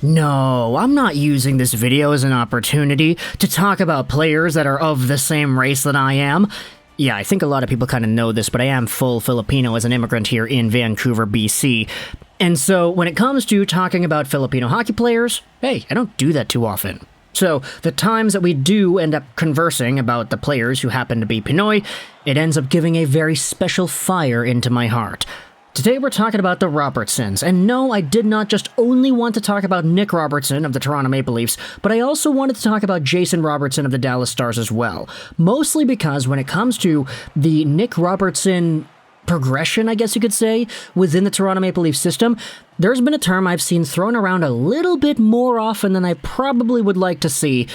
No, I'm not using this video as an opportunity to talk about players that are of the same race that I am. Yeah, I think a lot of people kind of know this, but I am full Filipino as an immigrant here in Vancouver, BC. And so when it comes to talking about Filipino hockey players, hey, I don't do that too often. So the times that we do end up conversing about the players who happen to be Pinoy, it ends up giving a very special fire into my heart. Today we're talking about the Robertsons, and no, I did not just only want to talk about Nick Robertson of the Toronto Maple Leafs, but I also wanted to talk about Jason Robertson of the Dallas Stars as well. Mostly because when it comes to the Nick Robertson progression, I guess you could say, within the Toronto Maple Leafs system, there's been a term I've seen thrown around a little bit more often than I probably would like to see,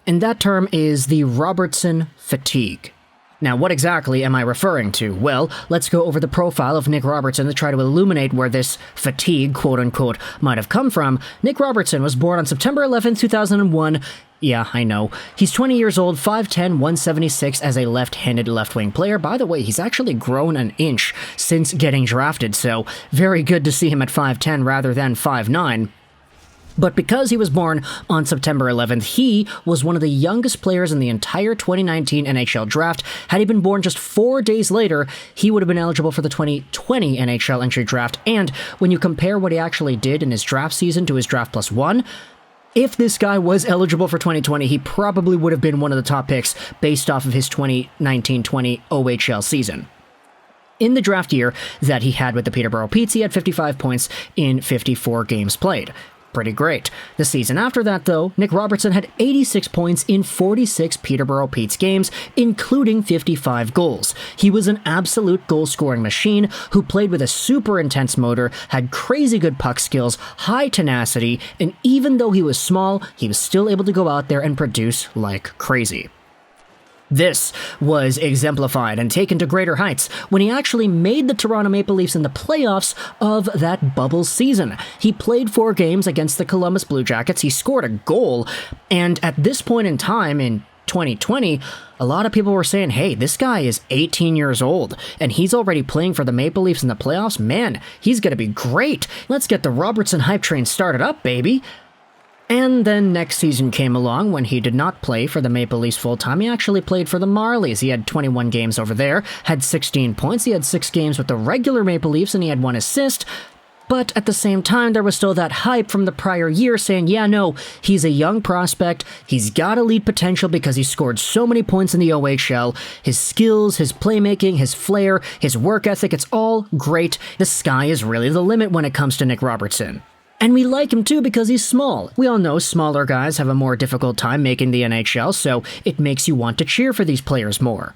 and that term is the Robertson Fatigue. Now, what exactly am I referring to? Well, let's go over the profile of Nick Robertson to try to illuminate where this fatigue, quote-unquote, might have come from. Nick Robertson was born on September 11, 2001. Yeah, I know. He's 20 years old, 5'10", 176 as a left-handed left-wing player. By the way, he's actually grown an inch since getting drafted, so very good to see him at 5'10 rather than 5'9". But because he was born on September 11th, he was one of the youngest players in the entire 2019 NHL Draft. Had he been born just 4 days later, he would have been eligible for the 2020 NHL Entry Draft. And when you compare what he actually did in his draft season to his Draft Plus One, if this guy was eligible for 2020, he probably would have been one of the top picks based off of his 2019-20 OHL season. In the draft year that he had with the Peterborough Petes, he had 55 points in 54 games played. Pretty great. The season after that, though, Nick Robertson had 86 points in 46 Peterborough Petes games, including 55 goals. He was an absolute goal-scoring machine who played with a super intense motor, had crazy good puck skills, high tenacity, and even though he was small, he was still able to go out there and produce like crazy. This was exemplified and taken to greater heights when he actually made the Toronto Maple Leafs in the playoffs of that bubble season. He played 4 games against the Columbus Blue Jackets, he scored a goal, and at this point in time in 2020, a lot of people were saying, hey, this guy is 18 years old, and he's already playing for the Maple Leafs in the playoffs? Man, he's gonna be great. Let's get the Robertson hype train started up, baby. And then next season came along when he did not play for the Maple Leafs full-time. He actually played for the Marlies. He had 21 games over there, had 16 points. He had 6 games with the regular Maple Leafs, and he had 1 assist. But at the same time, there was still that hype from the prior year saying, yeah, no, he's a young prospect. He's got elite potential because he scored so many points in the OHL. His skills, his playmaking, his flair, his work ethic, it's all great. The sky is really the limit when it comes to Nick Robertson. And we like him too because he's small. We all know smaller guys have a more difficult time making the NHL, so it makes you want to cheer for these players more.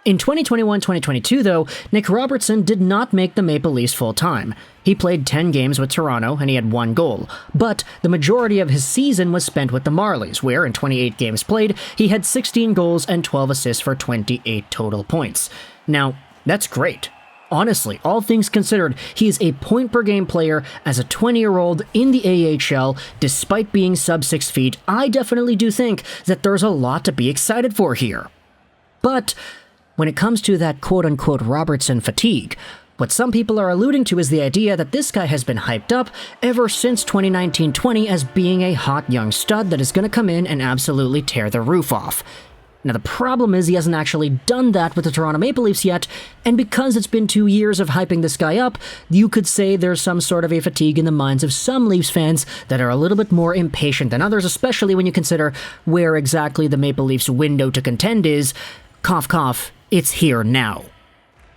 In 2021-2022, though, Nick Robertson did not make the Maple Leafs full-time. He played 10 games with Toronto, and he had 1 goal. But the majority of his season was spent with the Marlies, where in 28 games played, he had 16 goals and 12 assists for 28 total points. Now, that's great. Honestly, all things considered, he is a point-per-game player as a 20-year-old in the AHL, despite being sub 6 feet. I definitely do think that there's a lot to be excited for here. But when it comes to that quote-unquote Robertson fatigue, what some people are alluding to is the idea that this guy has been hyped up ever since 2019-20 as being a hot young stud that is going to come in and absolutely tear the roof off. Now, the problem is he hasn't actually done that with the Toronto Maple Leafs yet, and because it's been 2 years of hyping this guy up, you could say there's some sort of a fatigue in the minds of some Leafs fans that are a little bit more impatient than others, especially when you consider where exactly the Maple Leafs' window to contend is. Cough, cough, it's here now.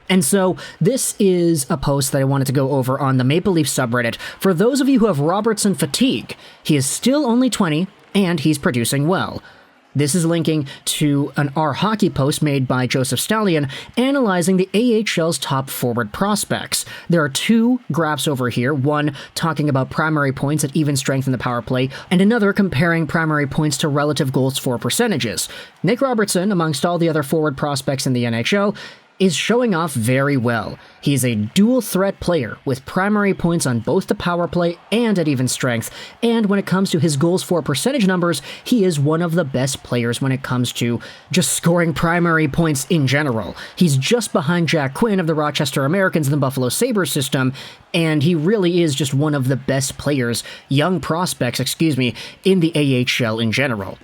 And so, this is a post that I wanted to go over on the Maple Leafs subreddit. For those of you who have Robertson fatigue, he is still only 20, and he's producing well. This is linking to an Our Hockey post made by Joseph Stallion analyzing the AHL's top forward prospects. There are 2 graphs over here, one talking about primary points at even strength in the power play, and another comparing primary points to relative goals for percentages. Nick Robertson, amongst all the other forward prospects in the NHL, is showing off very well. He's a dual-threat player with primary points on both the power play and at even strength, and when it comes to his goals for percentage numbers, he is one of the best players when it comes to just scoring primary points in general. He's just behind Jack Quinn of the Rochester Americans in the Buffalo Sabres system, and he really is just one of the best players, young prospects, in the AHL in general.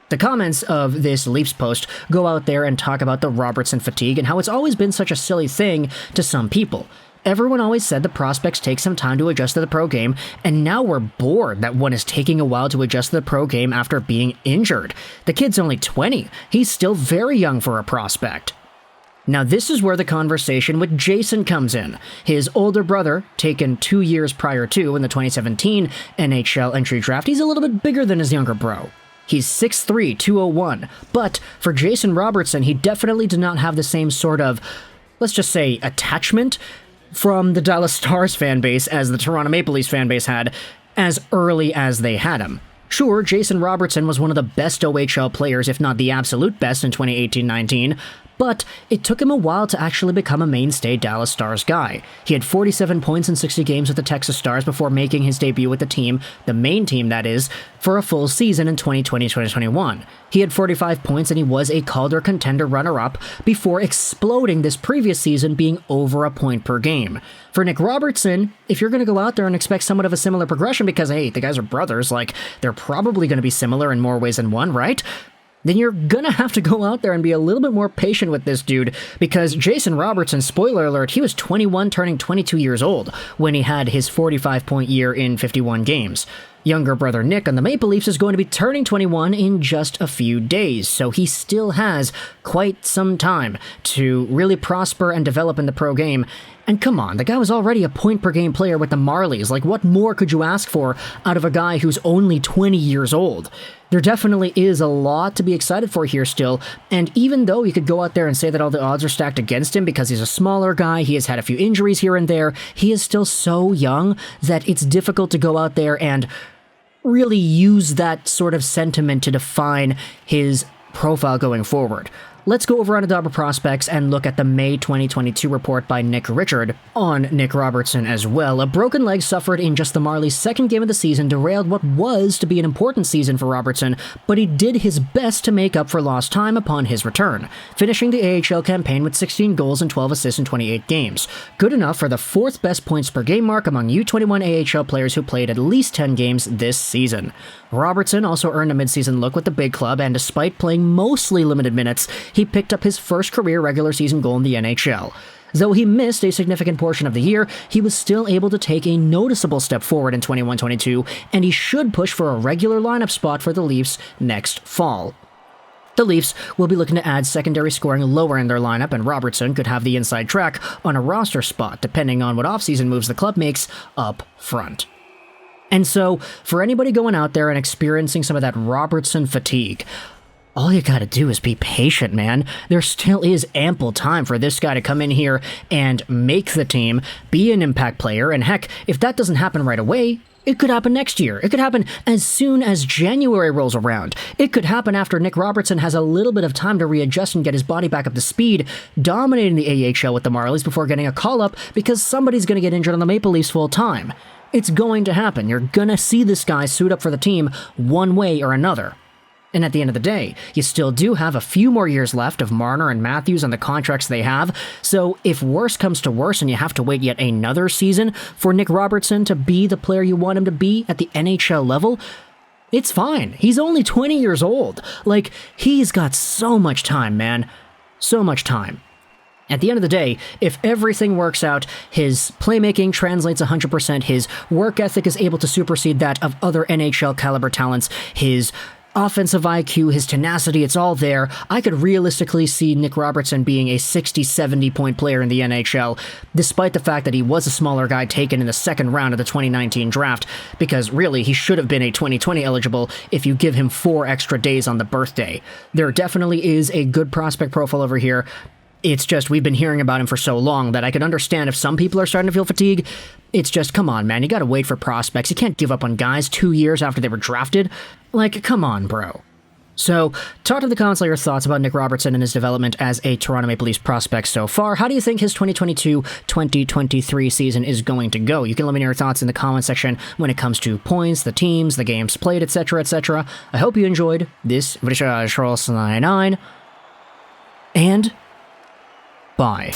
The comments of this Leafs post go out there and talk about the Robertson fatigue and how it's always been such a silly thing to some people. Everyone always said the prospects take some time to adjust to the pro game, and now we're bored that one is taking a while to adjust to the pro game after being injured. The kid's only 20. He's still very young for a prospect. Now this is where the conversation with Jason comes in. His older brother, taken 2 years prior to in the 2017 NHL Entry Draft, he's a little bit bigger than his younger bro. He's 6'3", 201, but for Jason Robertson, he definitely did not have the same sort of, let's just say, attachment from the Dallas Stars fan base as the Toronto Maple Leafs fan base had as early as they had him. Sure, Jason Robertson was one of the best OHL players, if not the absolute best in 2018-19, but it took him a while to actually become a mainstay Dallas Stars guy. He had 47 points in 60 games with the Texas Stars before making his debut with the team, the main team that is, for a full season in 2020-2021. He had 45 points and he was a Calder contender runner-up before exploding this previous season being over a point per game. For Nick Robertson, if you're going to go out there and expect somewhat of a similar progression because, hey, the guys are brothers, like, they're probably going to be similar in more ways than one, right? Then you're gonna have to go out there and be a little bit more patient with this dude, because Jason Robertson, spoiler alert, he was 21 turning 22 years old when he had his 45-point year in 51 games. Younger brother Nick on the Maple Leafs is going to be turning 21 in just a few days, so he still has quite some time to really prosper and develop in the pro game. And come on, the guy was already a point-per-game player with the Marlies. Like, what more could you ask for out of a guy who's only 20 years old? There definitely is a lot to be excited for here still, and even though you could go out there and say that all the odds are stacked against him because he's a smaller guy, he has had a few injuries here and there, he is still so young that it's difficult to go out there and really use that sort of sentiment to define his profile going forward. Let's go over on Adobe Prospects and look at the May 2022 report by Nick Richard on Nick Robertson as well. A broken leg suffered in just the Marlies' second game of the season derailed what was to be an important season for Robertson, but he did his best to make up for lost time upon his return, finishing the AHL campaign with 16 goals and 12 assists in 28 games. Good enough for the fourth best points per game mark among U21 AHL players who played at least 10 games this season. Robertson also earned a midseason look with the big club, and despite playing mostly limited minutes, he picked up his first career regular season goal in the NHL. Though he missed a significant portion of the year, he was still able to take a noticeable step forward in 21-22, and he should push for a regular lineup spot for the Leafs next fall. The Leafs will be looking to add secondary scoring lower in their lineup, and Robertson could have the inside track on a roster spot, depending on what offseason moves the club makes up front. And so, for anybody going out there and experiencing some of that Robertson fatigue, all you gotta do is be patient, man. There still is ample time for this guy to come in here and make the team, be an impact player, and heck, if that doesn't happen right away, it could happen next year. It could happen as soon as January rolls around. It could happen after Nick Robertson has a little bit of time to readjust and get his body back up to speed, dominating the AHL with the Marlies before getting a call-up because somebody's gonna get injured on the Maple Leafs full time. It's going to happen. You're gonna see this guy suit up for the team one way or another. And at the end of the day, you still do have a few more years left of Marner and Matthews on the contracts they have, so if worse comes to worse and you have to wait yet another season for Nick Robertson to be the player you want him to be at the NHL level, it's fine. He's only 20 years old. Like, he's got so much time, man. So much time. At the end of the day, if everything works out, his playmaking translates 100%, his work ethic is able to supersede that of other NHL caliber talents, his offensive IQ, his tenacity, it's all there. I could realistically see Nick Robertson being a 60-70 point player in the NHL, despite the fact that he was a smaller guy taken in the second round of the 2019 draft, because really, he should have been a 2020 eligible if you give him 4 extra days on the birthday. There definitely is a good prospect profile over here. It's just, we've been hearing about him for so long that I can understand if some people are starting to feel fatigue. It's just, come on, man, you gotta wait for prospects. You can't give up on guys 2 years after they were drafted. Like, come on, bro. So, talk to the comments your thoughts about Nick Robertson and his development as a Toronto Maple Leafs prospect so far. How do you think his 2022-2023 season is going to go? You can let me know your thoughts in the comment section when it comes to points, the teams, the games played, etc., etc. I hope you enjoyed this Juraj 99, and bye.